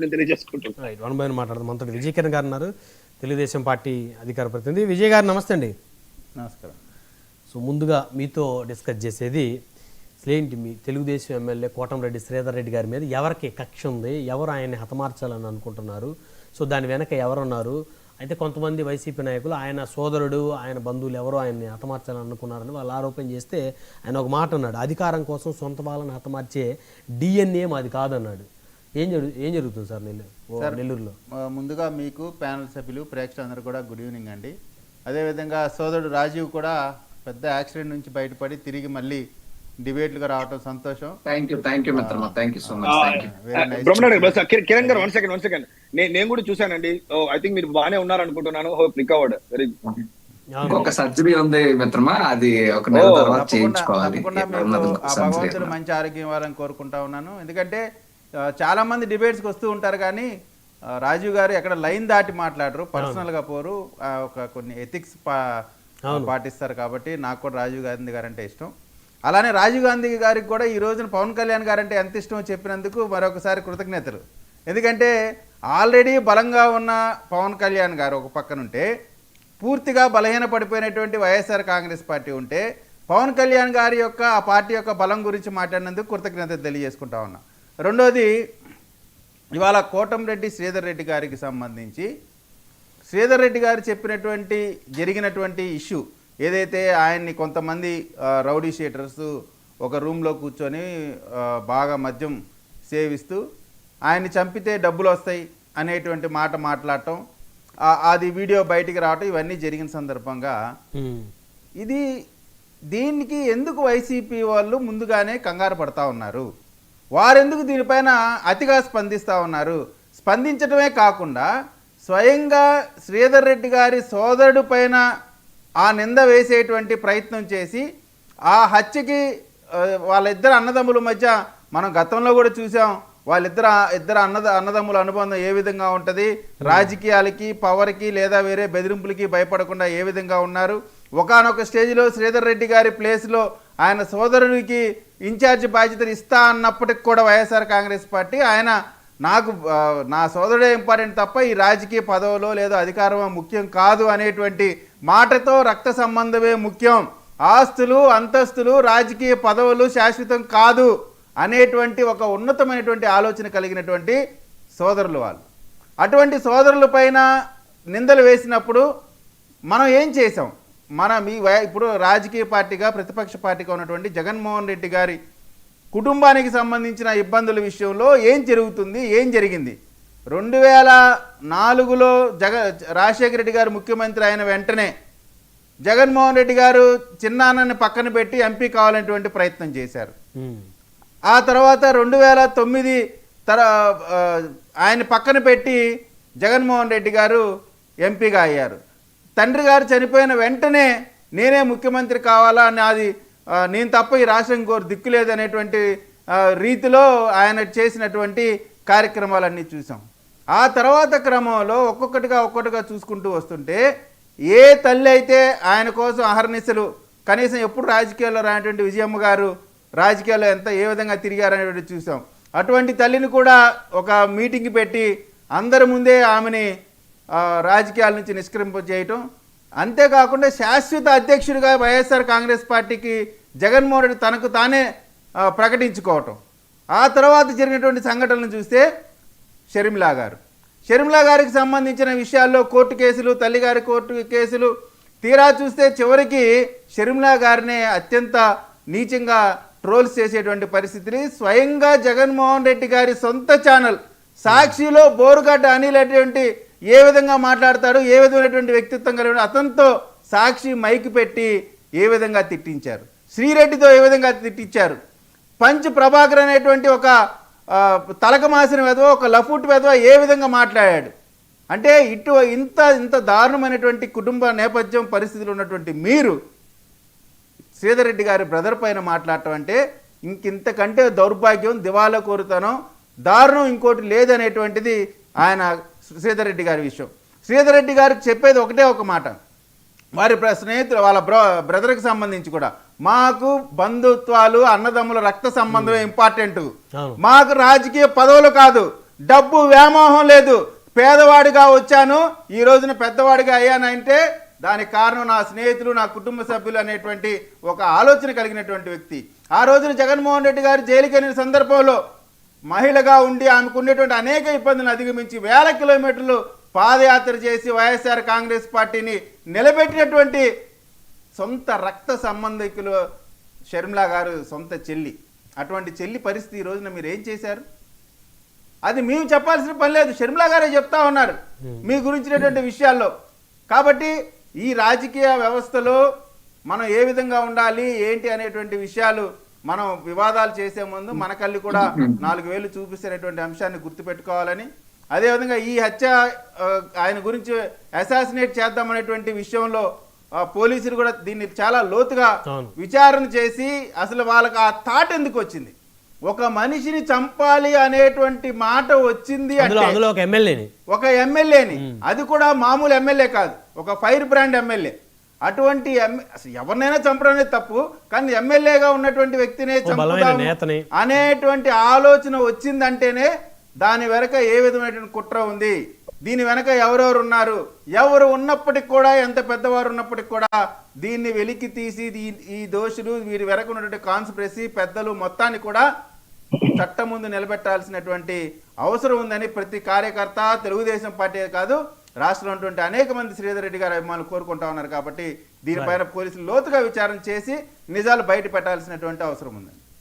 నేను తెలియజేసుకుంటున్నాను. Right, one by one మాట్లాడదాం. మనతో విజయ్ కిరణ్ గారు ఉన్నారు, తెలుగుదేశం పార్టీ అధికార ప్రతినిధి. విజయ్ గారు నమస్తే అండి. నమస్కారం. సో ముందుగా మీతో డిస్కస్ చేసేది ఏంటి, మీ తెలుగుదేశం ఎమ్మెల్యే కోటంరెడ్డి శ్రీధర్ రెడ్డి గారి మీద ఎవరికి కక్ష ఉంది, ఎవరు ఆయన్ని హతమార్చాలని అనుకుంటున్నారు, సో దాని వెనక ఎవరున్నారు? అయితే కొంతమంది వైసీపీ నాయకులు ఆయన సోదరుడు, ఆయన బంధువులు ఎవరో ఆయన్ని హతమార్చాలని అనుకున్నారని వాళ్ళు ఆరోపణ చేస్తే ఆయన ఒక మాట అన్నాడు, అధికారం కోసం సొంత వాళ్ళని హతమార్చే డిఎన్ఏ మాది కాదన్నాడు. ఏం జరుగుతుంది సార్ నెల్లూరులో? ముందుగా మీకు ప్యానల్ సభ్యులు ప్రేక్షకులందరూ కూడా గుడ్ ఈవినింగ్ అండి. అదేవిధంగా సోదరుడు రాజీవ్ కూడా పెద్ద యాక్సిడెంట్ నుంచి బయటపడి తిరిగి మళ్ళీ డిబేట్లుగా రావటం సంతోషం. కిరణ్ గారు వన్ సెకండ్ నేను కూడా చూసానండి. ఐ థింక్ మీరు బాగానే ఉన్నారు అనుకుంటున్నాను. Hope recovered. వెరీ ఒక సర్జరీ ఉంది మిత్రమా, అది ఒక నెల తర్వాత చేయించుకోవాలి. భగవంతుడు మంచి ఆరోగ్యం ఇవ్వాలని కోరుకుంటా ఉన్నాను. ఎందుకంటే చాలా మంది డిబేట్స్కి వస్తూ ఉంటారు కానీ రాజీవ్ గారు ఎక్కడ లైన్ దాటి మాట్లాడరు, పర్సనల్ గా పోరు, ఒక కొన్ని ఎథిక్స్ పాటిస్తారు. కాబట్టి నాకు కూడా రాజీవ్ గాంధీ గారు అంటే ఇష్టం. అలానే రాజీవ్ గాంధీ గారికి కూడా ఈ రోజున పవన్ కళ్యాణ్ గారు అంటే ఎంత ఇష్టమో చెప్పినందుకు మరొకసారి కృతజ్ఞతలు. ఎందుకంటే ఆల్రెడీ బలంగా ఉన్న పవన్ కళ్యాణ్ గారు ఒక పక్కనుంటే, పూర్తిగా బలహీన పడిపోయినటువంటి వైఎస్ఆర్ కాంగ్రెస్ పార్టీ ఉంటే, పవన్ కళ్యాణ్ గారి యొక్క ఆ పార్టీ యొక్క బలం గురించి మాట్లాడినందుకు కృతజ్ఞతలు తెలియజేసుకుంటా ఉన్నా. రెండోది, ఇవాళ కోటంరెడ్డి శ్రీధర్ రెడ్డి గారికి సంబంధించి శ్రీధర్ రెడ్డి గారు చెప్పినటువంటి జరిగినటువంటి ఇష్యూ ఏదైతే, ఆయన్ని కొంతమంది రౌడీ షీటర్స్ ఒక రూమ్లో కూర్చొని బాగా మద్యం సేవిస్తూ ఆయన్ని చంపితే డబ్బులు వస్తాయి అనేటువంటి మాట మాట్లాడటం, అది వీడియో బయటికి రావటం, ఇవన్నీ జరిగిన సందర్భంగా దీనికి ఎందుకు వైసీపీ వాళ్ళు ముందుగానే కంగారు పడతా ఉన్నారు? వారెందుకు దీనిపైన అతిగా స్పందిస్తూ ఉన్నారు? స్పందించడమే కాకుండా స్వయంగా శ్రీధర్ రెడ్డి గారి సోదరుడు పైన ఆ నింద వేసేటువంటి ప్రయత్నం చేసి, ఆ హత్యకి వాళ్ళిద్దరు అన్నదమ్ముల మధ్య మనం గతంలో కూడా చూసాం, ఇద్దరు అన్నదమ్ముల అనుబంధం ఏ విధంగా ఉంటుంది, రాజకీయాలకి, పవర్కి లేదా వేరే బెదిరింపులకి భయపడకుండా ఏ విధంగా ఉన్నారు. ఒకానొక స్టేజ్లో శ్రీధర్ రెడ్డి గారి ప్లేస్లో ఆయన సోదరుడికి ఇన్ఛార్జ్ బాధ్యతలు ఇస్తా అన్నప్పటికి కూడా వైఎస్ఆర్ కాంగ్రెస్ పార్టీ ఆయన నా సోదరుడే ఇంపార్టెంట్ తప్ప ఈ రాజకీయ పదవులో లేదా అధికారమో ముఖ్యం కాదు అనేటువంటి మాటతో రక్త సంబంధమే ముఖ్యం, ఆస్తులు అంతస్తులు రాజకీయ పదవులు శాశ్వతం కాదు అనేటువంటి ఒక ఉన్నతమైనటువంటి ఆలోచన కలిగినటువంటి సోదరులు వాళ్ళు. అటువంటి సోదరుల పైన నిందలు వేసినప్పుడు మనం ఏం చేసాం? ఇప్పుడు రాజకీయ పార్టీగా ప్రతిపక్ష పార్టీగా ఉన్నటువంటి జగన్మోహన్ రెడ్డి గారి కుటుంబానికి సంబంధించిన ఇబ్బందుల విషయంలో ఏం జరుగుతుంది, ఏం జరిగింది? 2004లో రాజశేఖర రెడ్డి గారు ముఖ్యమంత్రి అయిన వెంటనే జగన్మోహన్ రెడ్డి గారు చిన్నాన్నని పక్కన పెట్టి ఎంపీ కావాలనేటువంటి ప్రయత్నం చేశారు. ఆ తర్వాత 2009 ఆయన పక్కన పెట్టి జగన్మోహన్ రెడ్డి గారు ఎంపీగా అయ్యారు. తండ్రి గారు చనిపోయిన వెంటనే నేనే ముఖ్యమంత్రి కావాలా, నేను తప్ప ఈ రాష్ట్రం కోరు దిక్కు లేదనేటువంటి రీతిలో ఆయన చేసినటువంటి కార్యక్రమాలన్నీ చూసాం. ఆ తర్వాత క్రమంలో ఒక్కొక్కటిగా చూసుకుంటూ వస్తుంటే, ఏ తల్లి అయితే ఆయన కోసం అహర్నిశలు కనీసం ఎప్పుడు రాజకీయాల్లో రానటువంటి విజయమ్మ గారు రాజకీయాల్లో ఏ విధంగా తిరిగారనేటువంటి చూసాం. అటువంటి తల్లిని కూడా ఒక మీటింగ్ పెట్టి అందరి ముందే ఆమెని రాజకీయాల నుంచి నిష్క్రమింప చేయటం, అంతేకాకుండా శాశ్వత అధ్యక్షుడిగా వైఎస్ఆర్ కాంగ్రెస్ పార్టీకి జగన్మోహన్ రెడ్డి తనకు తానే ప్రకటించుకోవటం. ఆ తర్వాత జరిగినటువంటి సంఘటనలు చూస్తే షర్మిలా గారికి సంబంధించిన విషయాల్లో కోర్టు కేసులు, తల్లిగారి కోర్టు కేసులు తీరా చూస్తే చివరికి షర్మిలా గారిని అత్యంత నీచంగా ట్రోల్స్ చేసేటువంటి పరిస్థితిని స్వయంగా జగన్మోహన్ రెడ్డి గారి సొంత ఛానల్ సాక్షిలో బోరుగడ్డ అనిల్ అటువంటి ఏ విధంగా మాట్లాడతాడు, ఏ విధమైనటువంటి వ్యక్తిత్వం కలిగిన అతనితో సాక్షి మైక్ పెట్టి ఏ విధంగా తిట్టించారు, శ్రీరెడ్డితో ఏ విధంగా తిట్టించారు, పంచ్ ప్రభాకర్ అనేటువంటి ఒక తలకమాసిన వెధవ, ఒక లఫుట్ వెధవ ఏ విధంగా మాట్లాడాడు. అంటే ఇంత దారుణమైనటువంటి కుటుంబ నేపథ్యం పరిస్థితులు ఉన్నటువంటి మీరు శ్రీధర్ రెడ్డి గారి బ్రదర్ పైన మాట్లాడటం అంటే ఇంతకంటే దౌర్భాగ్యం, దివాలా కోరుతానో దారుణం ఇంకోటి లేదనేటువంటిది ఆయన శ్రీధర్ రెడ్డి గారి విషయం. శ్రీధర్ రెడ్డి గారికి చెప్పేది ఒకటే ఒక మాట, వారి స్నేహితులు వాళ్ళ బ్రదర్కి సంబంధించి కూడా, మాకు బంధుత్వాలు అన్నదమ్ముల రక్త సంబంధమే ఇంపార్టెంట్, మాకు రాజకీయ పదవులు కాదు, డబ్బు వ్యామోహం లేదు. పేదవాడిగా వచ్చాను, ఈ రోజున పెద్దవాడిగా అయ్యానంటే దానికి కారణం నా స్నేహితులు, నా కుటుంబ సభ్యులు అనేటువంటి ఒక ఆలోచన కలిగినటువంటి వ్యక్తి. ఆ రోజున జగన్మోహన్ రెడ్డి గారు జైలుకి వెళ్ళిన సందర్భంలో మహిళగా ఉండి ఆమెకు ఉండేటువంటి అనేక ఇబ్బందులను అధిగమించి వేల కిలోమీటర్లు పాదయాత్ర చేసి వైఎస్ఆర్ కాంగ్రెస్ పార్టీని నిలబెట్టినటువంటి సొంత రక్త సంబంధికులు షర్మిలా గారు సొంత చెల్లి. అటువంటి చెల్లి పరిస్థితి ఈ రోజున మీరు ఏం చేశారు? అది మేము చెప్పాల్సిన పని లేదు, షర్మిలా గారే చెప్తా ఉన్నారు మీ గురించినటువంటి విషయాల్లో. కాబట్టి ఈ రాజకీయ వ్యవస్థలో మనం ఏ విధంగా ఉండాలి ఏంటి అనేటువంటి విషయాలు మనం వివాదాలు చేసే ముందు మన కళ్ళు కూడా 4 వేలు చూపిస్తున్నటువంటి అంశాన్ని గుర్తుపెట్టుకోవాలని, అదేవిధంగా ఈ హత్య ఆయన గురించి అసాసినేట్ చేద్దామనేటువంటి విషయంలో పోలీసులు కూడా దీన్ని చాలా లోతుగా విచారణ చేసి అసలు వాళ్ళకి ఆ థాట్ ఎందుకు వచ్చింది, ఒక మనిషిని చంపాలి అనేటువంటి మాట వచ్చింది అంటే ఒక ఎమ్మెల్యేని, అది కూడా మామూలు ఎమ్మెల్యే కాదు, ఒక ఫైర్ బ్రాండ్ ఎమ్మెల్యే. అటువంటి అసలు ఎవరినైనా చంపడం అనేది తప్పు, కానీ ఎమ్మెల్యేగా ఉన్నటువంటి వ్యక్తినే చంపుతాము అనేటువంటి ఆలోచన వచ్చిందంటేనే దాని వెనక ఏ విధమైనటువంటి కుట్ర ఉంది, దీని వెనక ఎవరెవరు ఉన్నారు, ఎవరు ఉన్నప్పటికి కూడా, ఎంత పెద్దవారు ఉన్నప్పటికి కూడా దీన్ని వెలికి తీసి ఈ దోషులు వీరి వెనక ఉన్నటువంటి కాన్స్పిరసీ పెద్దలు మొత్తాన్ని కూడా చట్టం ముందు నిలబెట్టాల్సినటువంటి అవసరం ఉందని ప్రతి కార్యకర్త, తెలుగుదేశం పార్టీ కాదు రాష్ట్రంలో ఉన్నటువంటి అనేక మంది శ్రీధర్ రెడ్డి గారి అభిమానులు కోరుకుంటా ఉన్నారు. కాబట్టి దీనిపైన పోలీసులు లోతుగా విచారణ చేసి నిజాలు బయట పెట్టాల్సినటువంటి అవసరం ఉంది.